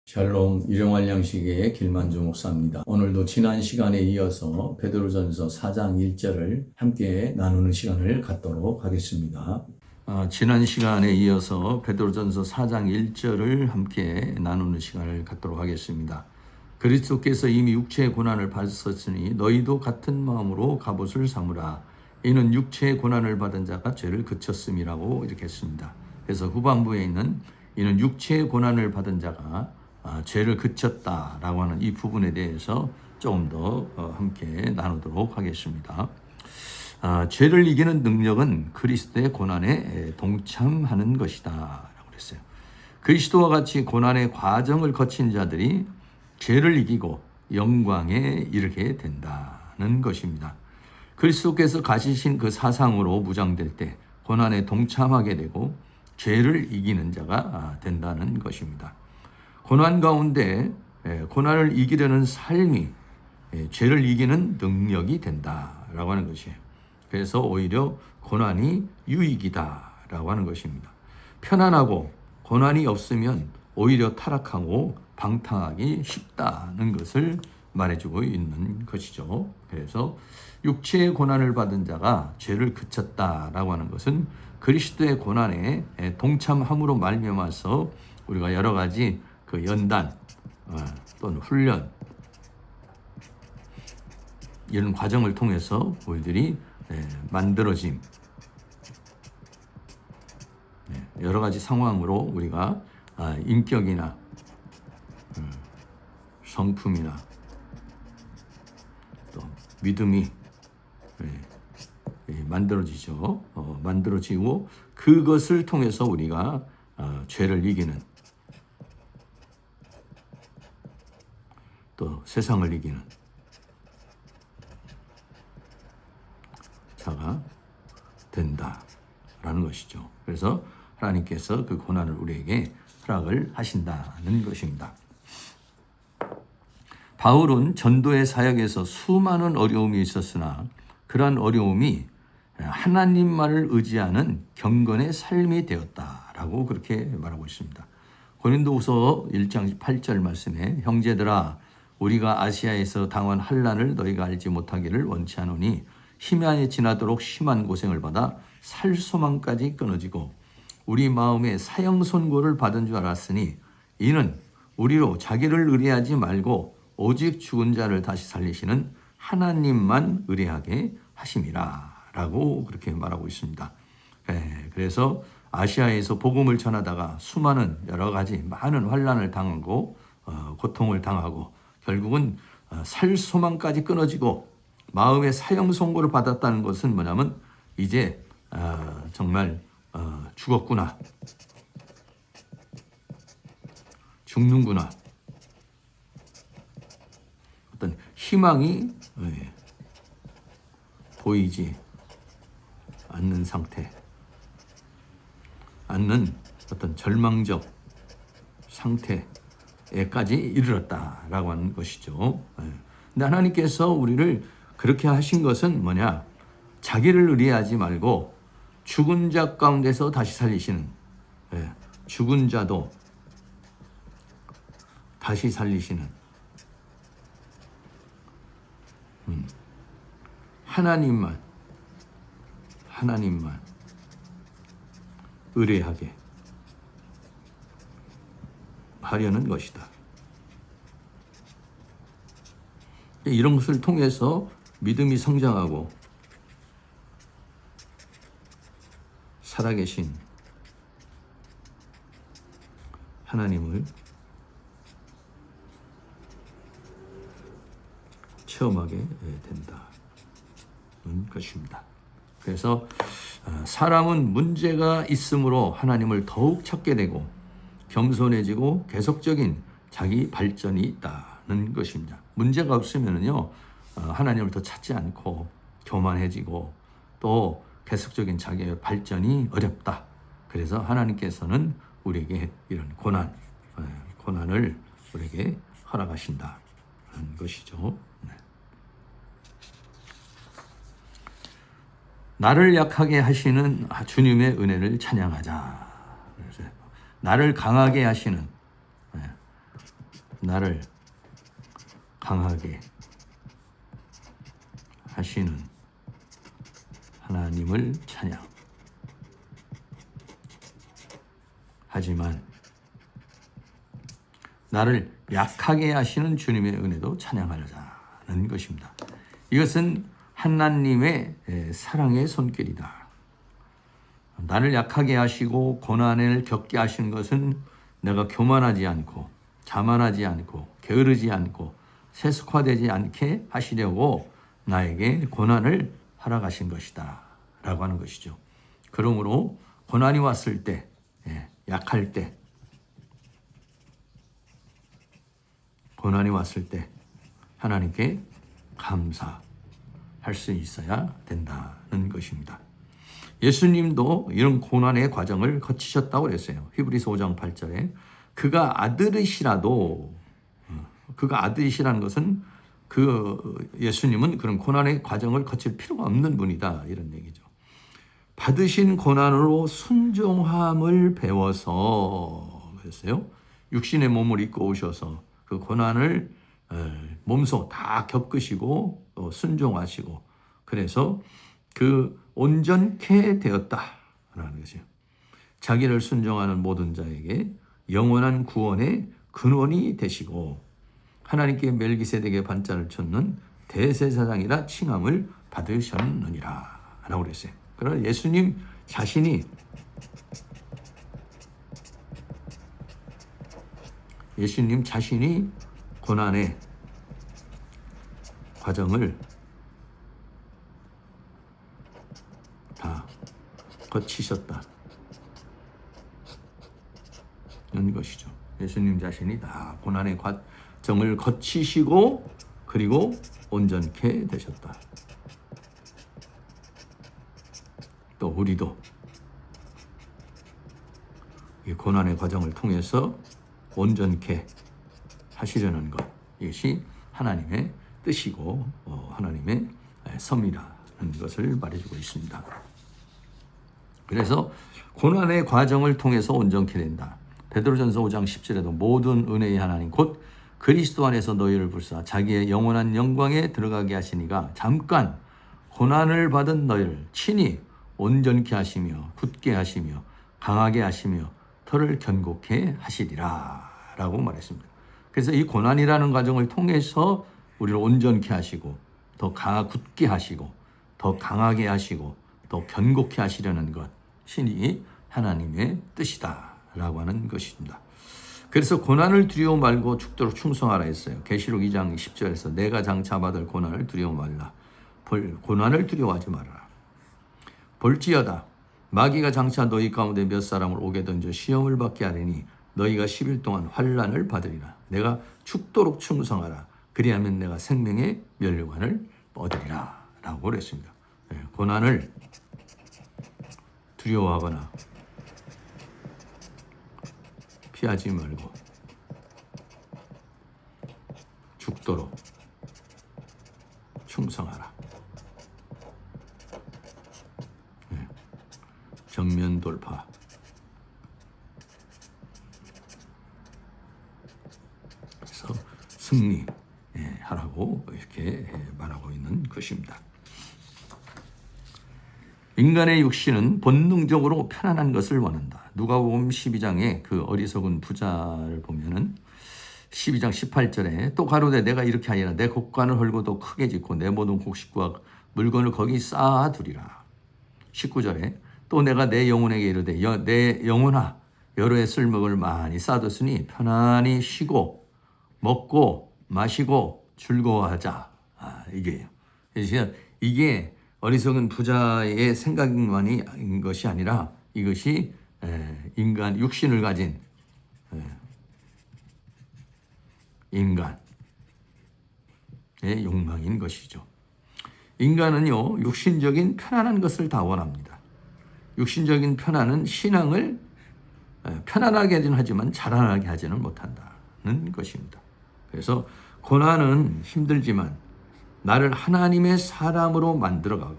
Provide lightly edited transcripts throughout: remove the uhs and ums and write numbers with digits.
샬롬 일용할 양식의 길만주 목사입니다. 오늘도 지난 시간에 이어서 베드로전서 4장 1절을 함께 나누는 시간을 갖도록 하겠습니다. 지난 시간에 이어서 베드로전서 4장 1절을 함께 나누는 시간을 갖도록 하겠습니다. 그리스도께서 이미 육체의 고난을 받으셨으니 너희도 같은 마음으로 갑옷을 삼으라. 이는 육체의 고난을 받은 자가 죄를 그쳤음이라고 이렇게 했습니다. 그래서 후반부에 있는 이는 육체의 고난을 받은 자가 죄를 그쳤다라고 하는 이 부분에 대해서 조금 더 함께 나누도록 하겠습니다. 죄를 이기는 능력은 그리스도의 고난에 동참하는 것이다 라고 그랬어요. 그리스도와 같이 고난의 과정을 거친 자들이 죄를 이기고 영광에 이르게 된다는 것입니다. 그리스도께서 가지신 그 사상으로 무장될 때 고난에 동참하게 되고 죄를 이기는 자가 된다는 것입니다. 고난 가운데 고난을 이기려는 삶이 죄를 이기는 능력이 된다라고 하는 것이에요. 그래서 오히려 고난이 유익이다라고 하는 것입니다. 편안하고 고난이 없으면 오히려 타락하고 방탕하기 쉽다는 것을 말해주고 있는 것이죠. 그래서 육체의 고난을 받은 자가 죄를 그쳤다라고 하는 것은 그리스도의 고난에 동참함으로 말미암아서 우리가 여러 가지 그 연단 또는 훈련 이런 과정을 통해서 우리들이 만들어짐 여러 가지 상황으로 우리가 인격이나 성품이나 또 믿음이 만들어지죠. 만들어지고 그것을 통해서 우리가 죄를 이기는 또 세상을 이기는 자가 된다라는 것이죠. 그래서 하나님께서 그 고난을 우리에게 허락을 하신다는 것입니다. 바울은 전도의 사역에서 수많은 어려움이 있었으나 그러한 어려움이 하나님만을 의지하는 경건의 삶이 되었다라고 그렇게 말하고 있습니다. 고린도후서 1장 8절 말씀에 형제들아 우리가 아시아에서 당한 환난을 너희가 알지 못하기를 원치 않으니 힘이 안에 지나도록 심한 고생을 받아 살 소망까지 끊어지고 우리 마음에 사형 선고를 받은 줄 알았으니 이는 우리로 자기를 의뢰하지 말고 오직 죽은 자를 다시 살리시는 하나님만 의뢰하게 하심이라 라고 그렇게 말하고 있습니다. 그래서 아시아에서 복음을 전하다가 수많은 여러 가지 많은 환난을 당하고 고통을 당하고 결국은 살 소망까지 끊어지고 마음의 사형 선고를 받았다는 것은 뭐냐면 이제 정말 죽었구나, 죽는구나, 어떤 희망이 보이지 않는 상태, 않는 어떤 절망적 상태에까지 이르렀다라고 하는 것이죠. 근데 하나님께서 우리를 그렇게 하신 것은 뭐냐? 자기를 의뢰하지 말고 죽은 자 가운데서 다시 살리시는, 죽은 자도 다시 살리시는 하나님만 의뢰하게 하려는 것이다. 이런 것을 통해서 믿음이 성장하고 살아계신 하나님을 체험하게 된다는 것입니다. 그래서 사람은 문제가 있으므로 하나님을 더욱 찾게 되고 겸손해지고 계속적인 자기 발전이 있다는 것입니다. 문제가 없으면요 하나님을 더 찾지 않고 교만해지고 또 계속적인 자기의 발전이 어렵다. 그래서 하나님께서는 우리에게 이런 고난을 우리에게 허락하신다는 것이죠. 나를 약하게 하시는 주님의 은혜를 찬양하자. 나를 강하게 하시는 나를 강하게 하시는 하나님을 찬양. 하지만 나를 약하게 하시는 주님의 은혜도 찬양하자는 것입니다. 이것은 하나님의 사랑의 손길이다. 나를 약하게 하시고 고난을 겪게 하시는 것은 내가 교만하지 않고 자만하지 않고 게으르지 않고 세속화되지 않게 하시려고 나에게 고난을 허락하신 것이다 라고 하는 것이죠. 그러므로 고난이 왔을 때, 약할 때, 고난이 왔을 때 하나님께 감사할 수 있어야 된다는 것입니다. 예수님도 이런 고난의 과정을 거치셨다고 그랬어요. 히브리서 5장 8절에 그가 아들이시라도, 그가 아들이시라는 것은 예수님은 그런 고난의 과정을 거칠 필요가 없는 분이다 이런 얘기죠. 받으신 고난으로 순종함을 배워서 그랬어요. 육신의 몸을 입고 오셔서 그 고난을 몸소 다 겪으시고 순종하시고 그래서 그 온전케 되었다라는 것이죠. 자기를 순종하는 모든 자에게 영원한 구원의 근원이 되시고 하나님께 멜기세덱의 반찬을 쫓는 대제사장이라 칭함을 받으셨느니라 라고 그랬어요. 그러나 예수님 자신이 고난의 과정을 다 거치셨다는 것이죠. 예수님 자신이 다 고난의 과정을 거치시고 그리고 온전케 되셨다. 또 우리도 이 고난의 과정을 통해서 온전케 하시려는 것, 이것이 하나님의 뜻이고 하나님의 섭이라는 것을 말해주고 있습니다. 그래서 고난의 과정을 통해서 온전케 된다. 베드로전서 5장 10절에도 모든 은혜의 하나님 곧 그리스도 안에서 너희를 불사 자기의 영원한 영광에 들어가게 하시니가 잠깐 고난을 받은 너희를 친히 온전케 하시며 굳게 하시며 강하게 하시며 터를 견고케 하시리라 라고 말했습니다. 그래서 이 고난이라는 과정을 통해서 우리를 온전케 하시고 더 굳게 하시고 더 강하게 하시고 더 견고케 하시려는 것 신이 하나님의 뜻이다 라고 하는 것입니다. 그래서 고난을 두려워 말고 죽도록 충성하라 했어요. 계시록 2장 10절에서 내가 장차 받을 고난을 두려워 말라. 고난을 두려워하지 말아라. 볼지어다 마귀가 장차 너희 가운데 몇 사람을 오게 던져 시험을 받게 하리니 너희가 10일 동안 환난을 받으리라. 내가 죽도록 충성하라. 그리하면 내가 생명의 면류관을 얻으리라 라고 그랬습니다. 고난을 두려워하거나 피하지 말고 죽도록 충성하라. 정면 돌파. 그래서 승리하라고 이렇게 말하고 있는 것입니다. 인간의 육신은 본능적으로 편안한 것을 원한다. 누가복음 12장의 그 어리석은 부자를 보면은 12장 18절에 또 가로되 내가 이렇게 하리라 내 곡간을 헐고 더 크게 짓고 내 모든 곡식과 물건을 거기 쌓아두리라. 19절에 또 내가 내 영혼에게 이르되 내 영혼아 여러 해 쓸먹을 많이 쌓아뒀으니 편안히 쉬고 먹고 마시고 즐거워하자. 이게요. 그래서 이게 어리석은 부자의 생각만이 것이 아니라 이것이 인간 육신을 가진 인간의 욕망인 것이죠. 인간은요 육신적인 편안한 것을 다 원합니다. 육신적인 편안은 신앙을 편안하게 하지는 하지만 자라나게 하지는 못한다는 것입니다. 그래서 고난은 힘들지만 나를 하나님의 사람으로 만들어가고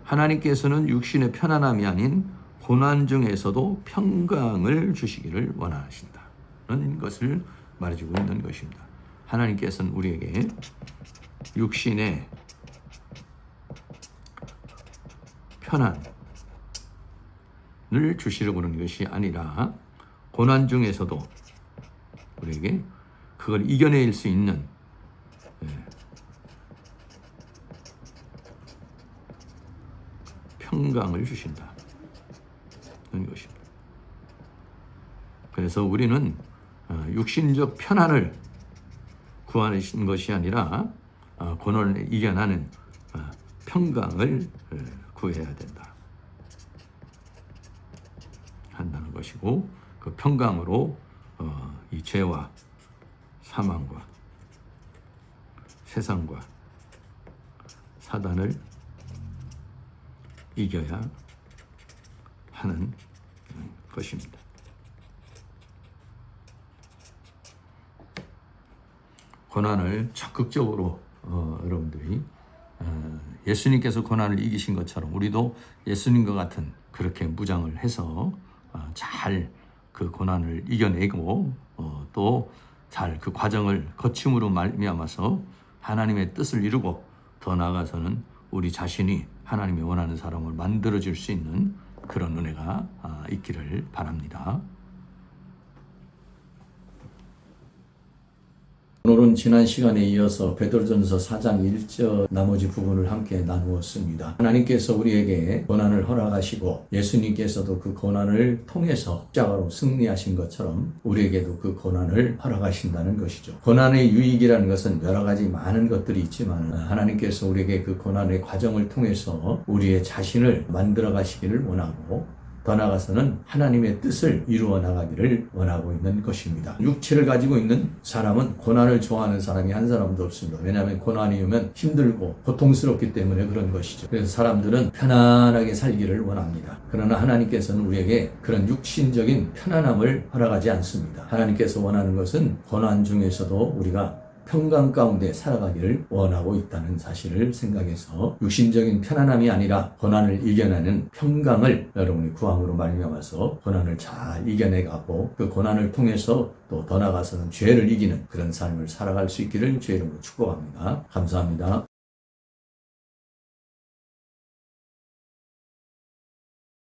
하나님께서는 육신의 편안함이 아닌 고난 중에서도 평강을 주시기를 원하신다는 것을 말해주고 있는 것입니다. 하나님께서는 우리에게 육신의 편안을 주시려고 하는 것이 아니라 고난 중에서도 우리에게 그걸 이겨낼 수 있는 평강을 주신다는 것입니다. 그래서 우리는 육신적 편안을 구하는 것이 아니라 고난을 이겨나는 평강을 구해야 된다 한다는 것이고, 그 평강으로 이 죄와 사망과 세상과 사단을 이겨야 하는 것입니다. 고난을 적극적으로 여러분들이 예수님께서 고난을 이기신 것처럼 우리도 예수님과 같은 그렇게 무장을 해서 잘 그 고난을 이겨내고 또 잘 그 과정을 거침으로 말미암아서 하나님의 뜻을 이루고 더 나아가서는 우리 자신이 하나님이 원하는 사람을 만들어줄 수 있는 그런 은혜가 있기를 바랍니다. 오늘은 지난 시간에 이어서 베드로전서 4장 1절 나머지 부분을 함께 나누었습니다. 하나님께서 우리에게 고난을 허락하시고 예수님께서도 그 고난을 통해서 십자가로 승리하신 것처럼 우리에게도 그 고난을 허락하신다는 것이죠. 고난의 유익이라는 것은 여러 가지 많은 것들이 있지만 하나님께서 우리에게 그 고난의 과정을 통해서 우리의 자신을 만들어 가시기를 원하고 더 나아가서는 하나님의 뜻을 이루어 나가기를 원하고 있는 것입니다. 육체를 가지고 있는 사람은 고난을 좋아하는 사람이 한 사람도 없습니다. 왜냐하면 고난이 오면 힘들고 고통스럽기 때문에 그런 것이죠. 그래서 사람들은 편안하게 살기를 원합니다. 그러나 하나님께서는 우리에게 그런 육신적인 편안함을 허락하지 않습니다. 하나님께서 원하는 것은 고난 중에서도 우리가 평강 가운데 살아가기를 원하고 있다는 사실을 생각해서 육신적인 편안함이 아니라 고난을 이겨내는 평강을 여러분이 구함으로 말미암아서 고난을 잘 이겨내가고 그 고난을 통해서 또 더 나아가서는 죄를 이기는 그런 삶을 살아갈 수 있기를 주의 이름으로 축복합니다. 감사합니다.